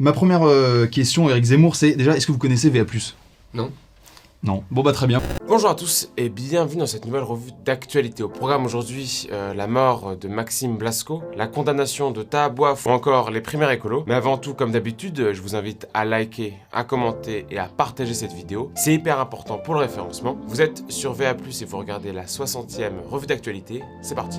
Ma première question, Eric Zemmour, c'est déjà, est-ce que vous connaissez VA+? Non. Non. Bon bah très bien. Bonjour à tous et bienvenue dans cette nouvelle revue d'actualité. Au programme aujourd'hui, la mort de Maxime Blasco, la condamnation de Taha Bouaf ou encore les primaires écolos. Mais avant tout, comme d'habitude, je vous invite à liker, à commenter et à partager cette vidéo. C'est hyper important pour le référencement. Vous êtes sur VA+, et vous regardez la 60e revue d'actualité. C'est parti.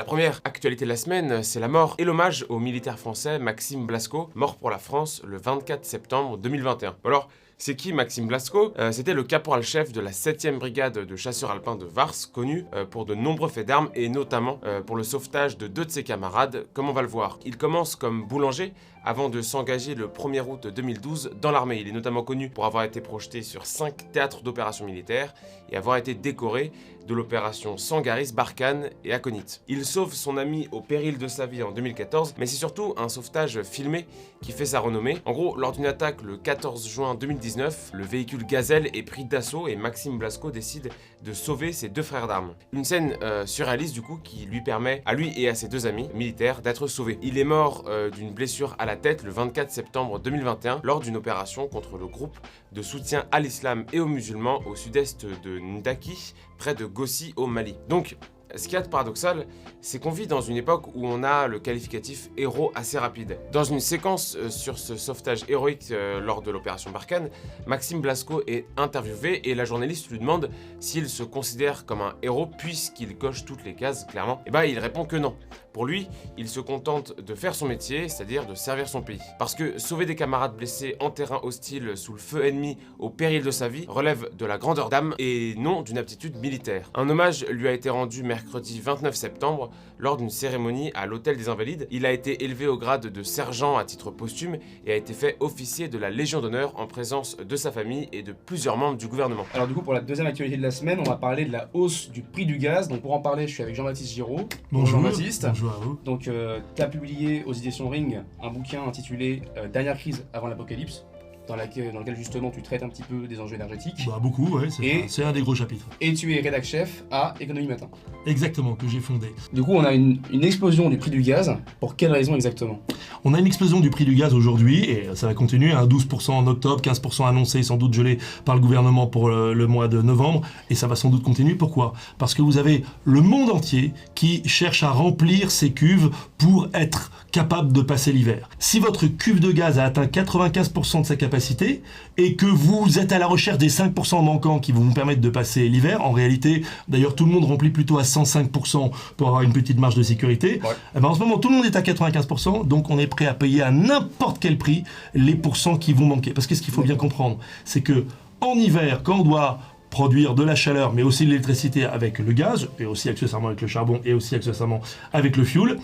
Première actualité de la semaine, c'est la mort et l'hommage au militaire français Maxime Blasco, mort pour la France le 24 septembre 2021. Alors, c'est qui Maxime Blasco? C'était le caporal-chef de la 7e brigade de chasseurs alpins de Vars, connu pour de nombreux faits d'armes et notamment pour le sauvetage de 2 de ses camarades, comme on va le voir. Il commence comme boulanger avant de s'engager le 1er août 2012 dans l'armée. Il est notamment connu pour avoir été projeté sur 5 théâtres d'opérations militaires et avoir été décoré de l'opération Sangaris, Barkhane et Aconite. Il sauve son ami au péril de sa vie en 2014, mais c'est surtout un sauvetage filmé qui fait sa renommée. En gros, lors d'une attaque le 14 juin 2019, le véhicule Gazelle est pris d'assaut et Maxime Blasco décide de sauver ses 2 frères d'armes. Une scène surréaliste du coup qui lui permet à lui et à ses 2 amis militaires d'être sauvés. Il est mort d'une blessure à la tête le 24 septembre 2021 lors d'une opération contre le groupe de soutien à l'islam et aux musulmans au sud-est de Ndaki, près de Gossi au Mali. Donc, ce qui est paradoxal, c'est qu'on vit dans une époque où on a le qualificatif héros assez rapide. Dans une séquence sur ce sauvetage héroïque lors de l'opération Barkhane, Maxime Blasco est interviewé et la journaliste lui demande s'il se considère comme un héros puisqu'il coche toutes les cases, clairement. Et bah il répond que non. Pour lui, il se contente de faire son métier, c'est-à-dire de servir son pays. Parce que sauver des camarades blessés en terrain hostile sous le feu ennemi au péril de sa vie relève de la grandeur d'âme et non d'une aptitude militaire. Un hommage lui a été rendu mercredi 29 septembre lors d'une cérémonie à l'Hôtel des Invalides. Il a été élevé au grade de sergent à titre posthume et a été fait officier de la Légion d'honneur en présence de sa famille et de plusieurs membres du gouvernement. Alors du coup pour la deuxième actualité de la semaine, on va parler de la hausse du prix du gaz. Donc pour en parler, je suis avec Jean-Baptiste Giraud. Bonjour Jean-Baptiste. Bonjour à vous. Donc tu as publié aux éditions Ring un bouquin intitulé Dernière crise avant l'apocalypse, dans lequel justement tu traites un petit peu des enjeux énergétiques. Bah beaucoup, ouais, c'est un des gros chapitres. Et tu es rédac-chef à Économie Matin. Exactement, que j'ai fondé. Du coup on a une explosion du prix du gaz. Pour quelles raisons exactement? On a une explosion du prix du gaz aujourd'hui et ça va continuer à 12% en octobre, 15% annoncé, sans doute gelé par le gouvernement pour le mois de novembre et ça va sans doute continuer. Pourquoi? Parce que vous avez le monde entier qui cherche à remplir ses cuves pour être capable de passer l'hiver. Si votre cuve de gaz a atteint 95% de sa capacité et que vous êtes à la recherche des 5% manquants qui vont vous permettre de passer l'hiver, en réalité, d'ailleurs tout le monde remplit plutôt à 105% pour avoir une petite marge de sécurité, ouais. Eh ben, en ce moment tout le monde est à 95%, donc on est prêt à payer à n'importe quel prix les pourcents qui vont manquer. Parce que ce qu'il faut bien comprendre, c'est que en hiver, quand on doit produire de la chaleur, mais aussi de l'électricité avec le gaz, et aussi accessoirement avec le charbon, et aussi accessoirement avec le fioul,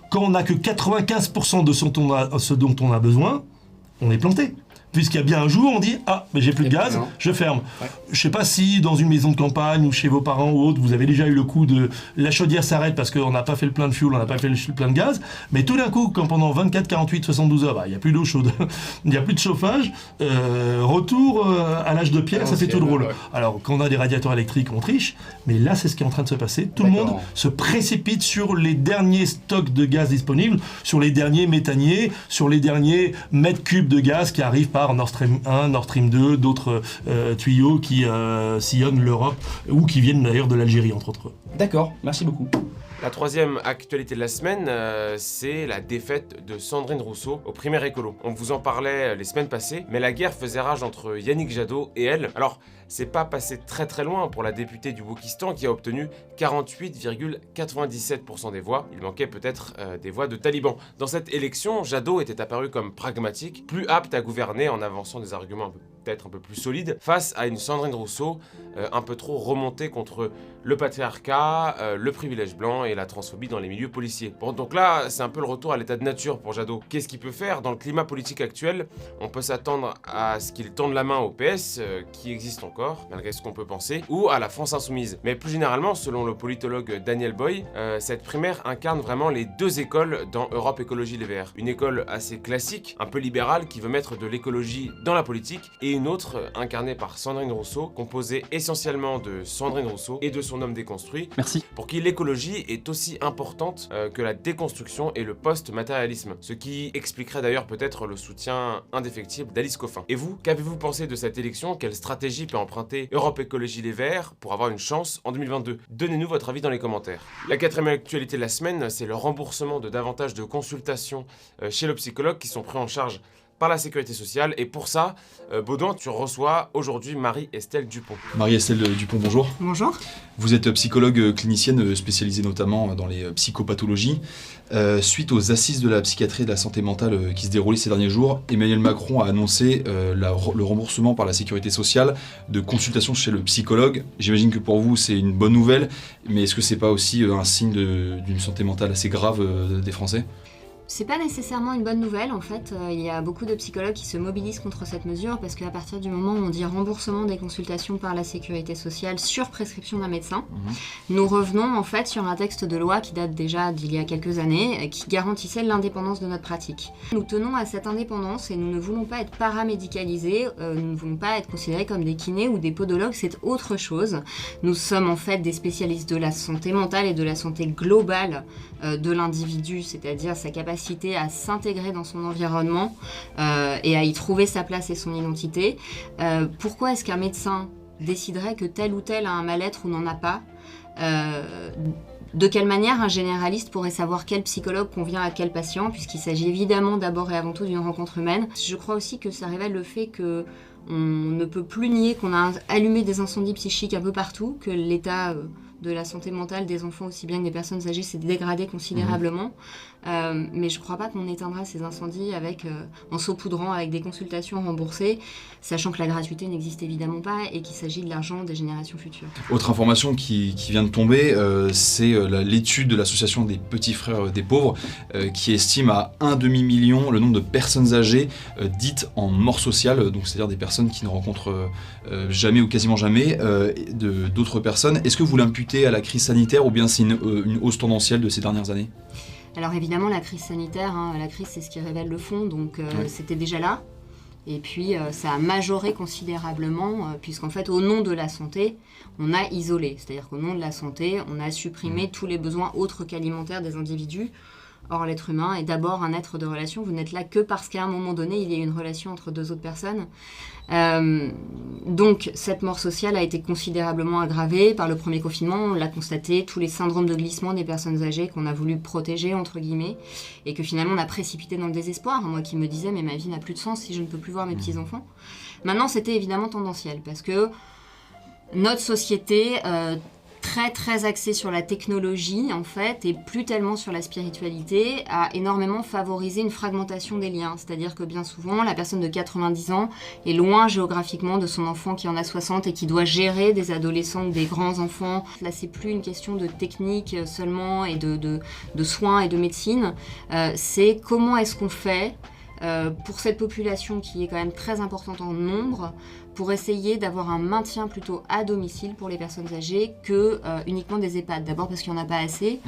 quand on n'a que 95% de ce dont on a besoin, on est planté. Puisqu'il y a bien un jour, on dit « Ah, mais j'ai plus de gaz, je ferme ouais. ». Je sais pas si dans une maison de campagne ou chez vos parents ou autre, vous avez déjà eu le coup de la chaudière s'arrête parce qu'on n'a pas fait le plein de fuel, on n'a pas fait le plein de gaz. Mais tout d'un coup, quand pendant 24, 48, 72 heures, il n'y a plus d'eau chaude, il n'y a plus de chauffage, retour à l'âge de pierre, ça c'est tout drôle. Ouais. Alors, quand on a des radiateurs électriques, on triche, mais là, c'est ce qui est en train de se passer. Tout le monde se précipite sur les derniers stocks de gaz disponibles, sur les derniers méthaniers, sur les derniers mètres cubes de gaz qui arrivent par Nord Stream 1, Nord Stream 2, d'autres tuyaux qui sillonnent l'Europe ou qui viennent d'ailleurs de l'Algérie, entre autres. D'accord, merci beaucoup. La troisième actualité de la semaine, c'est la défaite de Sandrine Rousseau aux primaires écolo. On vous en parlait les semaines passées, mais la guerre faisait rage entre Yannick Jadot et elle. Alors, c'est pas passé très loin pour la députée du Wokistan qui a obtenu 48,97% des voix. Il manquait peut-être des voix de talibans. Dans cette élection, Jadot était apparu comme pragmatique, plus apte à gouverner en avançant des arguments un peu peut-être un peu plus solide, face à une Sandrine Rousseau un peu trop remontée contre le patriarcat, le privilège blanc et la transphobie dans les milieux policiers. Bon, donc là, c'est un peu le retour à l'état de nature pour Jadot. Qu'est-ce qu'il peut faire? Dans le climat politique actuel, on peut s'attendre à ce qu'il tende la main au PS, qui existe encore, malgré ce qu'on peut penser, ou à la France Insoumise. Mais plus généralement, selon le politologue Daniel Boy, cette primaire incarne vraiment les deux écoles dans Europe Écologie Les Verts. Une école assez classique, un peu libérale, qui veut mettre de l'écologie dans la politique, et une autre incarnée par Sandrine Rousseau, composée essentiellement de Sandrine Rousseau et de son homme déconstruit, Merci. pour qui l'écologie est aussi importante que la déconstruction et le post-matérialisme, ce qui expliquerait d'ailleurs peut-être le soutien indéfectible d'Alice Coffin. Et vous, qu'avez-vous pensé de cette élection? Quelle stratégie peut emprunter Europe Écologie Les Verts pour avoir une chance en 2022? Donnez-nous votre avis dans les commentaires. La quatrième actualité de la semaine, c'est le remboursement de davantage de consultations chez le psychologue qui sont pris en charge par la sécurité sociale. Et pour ça, Baudouin, tu reçois aujourd'hui Marie-Estelle Dupont. Marie-Estelle Dupont, bonjour. Bonjour. Vous êtes psychologue clinicienne spécialisée notamment dans les psychopathologies. Suite aux assises de la psychiatrie et de la santé mentale qui se déroulaient ces derniers jours, Emmanuel Macron a annoncé le remboursement par la sécurité sociale de consultations chez le psychologue. J'imagine que pour vous c'est une bonne nouvelle, mais est-ce que c'est pas aussi un signe d'une santé mentale assez grave des Français ? C'est pas nécessairement une bonne nouvelle en fait. Il y a beaucoup de psychologues qui se mobilisent contre cette mesure parce qu'à partir du moment où on dit remboursement des consultations par la sécurité sociale sur prescription d'un médecin, nous revenons en fait sur un texte de loi qui date déjà d'il y a quelques années, qui garantissait l'indépendance de notre pratique. Nous tenons à cette indépendance et nous ne voulons pas être paramédicalisés, nous ne voulons pas être considérés comme des kinés ou des podologues, c'est autre chose. Nous sommes en fait des spécialistes de la santé mentale et de la santé globale de l'individu, c'est-à-dire sa capacité à s'intégrer dans son environnement et à y trouver sa place et son identité. Pourquoi est-ce qu'un médecin déciderait que tel ou tel a un mal-être ou n'en a pas? De quelle manière un généraliste pourrait savoir quel psychologue convient à quel patient, puisqu'il s'agit évidemment d'abord et avant tout d'une rencontre humaine. Je crois aussi que ça révèle le fait que on ne peut plus nier qu'on a allumé des incendies psychiques un peu partout, que l'état de la santé mentale des enfants aussi bien que des personnes âgées s'est dégradé considérablement. Mais je ne crois pas qu'on éteindra ces incendies en saupoudrant avec des consultations remboursées, sachant que la gratuité n'existe évidemment pas et qu'il s'agit de l'argent des générations futures. Autre information qui vient de tomber, c'est l'étude de l'association des petits frères des pauvres qui estime à 1,5 million le nombre de personnes âgées dites en mort sociale, donc c'est-à-dire des personnes qui ne rencontrent jamais ou quasiment jamais d'autres personnes. Est-ce que vous l'imputez à la crise sanitaire ou bien c'est une hausse tendancielle de ces dernières années ? Alors évidemment la crise sanitaire, la crise c'est ce qui révèle le fond, donc c'était déjà là. Et puis ça a majoré considérablement, puisqu'en fait au nom de la santé, on a isolé. C'est-à-dire qu'au nom de la santé, on a supprimé tous les besoins autres qu'alimentaires des individus. Or l'être humain est d'abord un être de relation, vous n'êtes là que parce qu'à un moment donné, il y a une relation entre deux autres personnes. Donc cette mort sociale a été considérablement aggravée par le premier confinement, on l'a constaté, tous les syndromes de glissement des personnes âgées qu'on a voulu protéger, entre guillemets, et que finalement on a précipité dans le désespoir. Moi qui me disais, mais ma vie n'a plus de sens si je ne peux plus voir mes petits-enfants. Maintenant, c'était évidemment tendanciel, parce que notre société... très très axée sur la technologie en fait et plus tellement sur la spiritualité a énormément favorisé une fragmentation des liens, c'est-à-dire que bien souvent la personne de 90 ans est loin géographiquement de son enfant qui en a 60 et qui doit gérer des adolescents ou des grands enfants. Là c'est plus une question de technique seulement et de soins et de médecine, c'est comment est-ce qu'on fait pour cette population qui est quand même très importante en nombre, pour essayer d'avoir un maintien plutôt à domicile pour les personnes âgées que uniquement des EHPAD. D'abord parce qu'il n'y en a pas assez,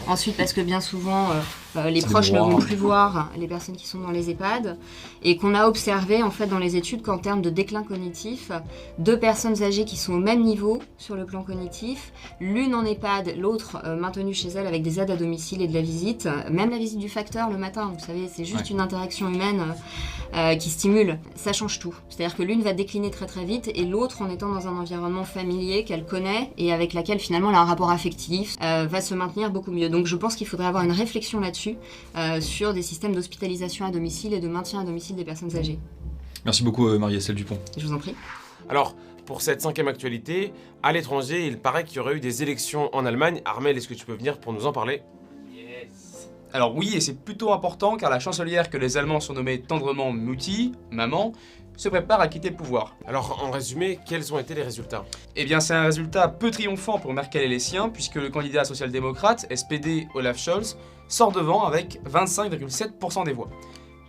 ensuite parce que bien souvent les proches ne vont plus voir les personnes qui sont dans les EHPAD, et qu'on a observé en fait dans les études qu'en termes de déclin cognitif, 2 personnes âgées qui sont au même niveau sur le plan cognitif, l'une en EHPAD, l'autre maintenue chez elle avec des aides à domicile et de la visite, même la visite du facteur le matin, vous savez, c'est juste une interaction humaine qui stimule, ça change tout. C'est-à-dire que l'une va décliner très très vite et l'autre, en étant dans un environnement familier qu'elle connaît et avec laquelle finalement elle a un rapport affectif, va se maintenir beaucoup mieux. Donc je pense qu'il faudrait avoir une réflexion là-dessus sur des systèmes d'hospitalisation à domicile et de maintien à domicile des personnes âgées. Merci beaucoup Marie-Estelle Dupont. Je vous en prie. Alors, pour cette 5e actualité, à l'étranger, il paraît qu'il y aurait eu des élections en Allemagne. Armel, est-ce que tu peux venir pour nous en parler ? Alors oui, et c'est plutôt important car la chancelière que les Allemands surnommaient tendrement Mutti, maman, se prépare à quitter le pouvoir. Alors en résumé, quels ont été les résultats? Eh bien c'est un résultat peu triomphant pour Merkel et les siens puisque le candidat social-démocrate, SPD Olaf Scholz, sort devant avec 25,7% des voix.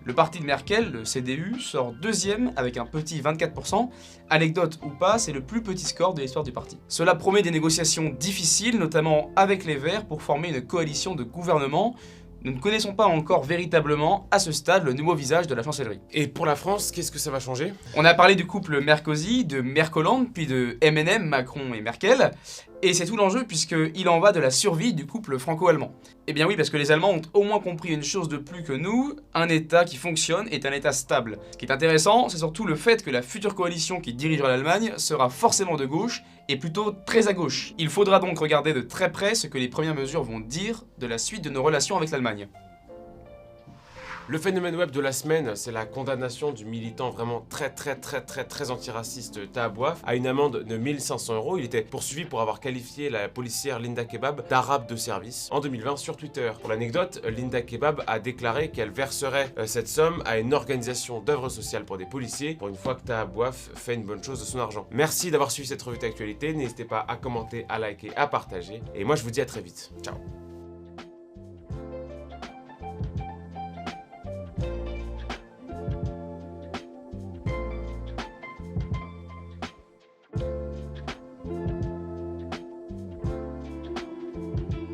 Le parti de Merkel, le CDU, sort deuxième avec un petit 24%. Anecdote ou pas, c'est le plus petit score de l'histoire du parti. Cela promet des négociations difficiles, notamment avec les Verts, pour former une coalition de gouvernement. Nous ne connaissons pas encore véritablement, à ce stade, le nouveau visage de la chancellerie. Et pour la France, qu'est-ce que ça va changer? On a parlé du couple Merkozy, de Merk-Hollande, puis de MNM, Macron et Merkel. Et c'est tout l'enjeu puisqu'il en va de la survie du couple franco-allemand. Eh bien oui, parce que les Allemands ont au moins compris une chose de plus que nous, un État qui fonctionne est un État stable. Ce qui est intéressant, c'est surtout le fait que la future coalition qui dirigera l'Allemagne sera forcément de gauche, et plutôt très à gauche. Il faudra donc regarder de très près ce que les premières mesures vont dire de la suite de nos relations avec l'Allemagne. Le phénomène web de la semaine, c'est la condamnation du militant vraiment très antiraciste Taha Bouaf à une amende de 1500 €. Il était poursuivi pour avoir qualifié la policière Linda Kebab d'arabe de service en 2020 sur Twitter. Pour l'anecdote, Linda Kebab a déclaré qu'elle verserait cette somme à une organisation d'œuvre sociale pour des policiers pour une fois que Taha Bouaf fait une bonne chose de son argent. Merci d'avoir suivi cette revue d'actualité, n'hésitez pas à commenter, à liker, à partager et moi je vous dis à très vite. Ciao.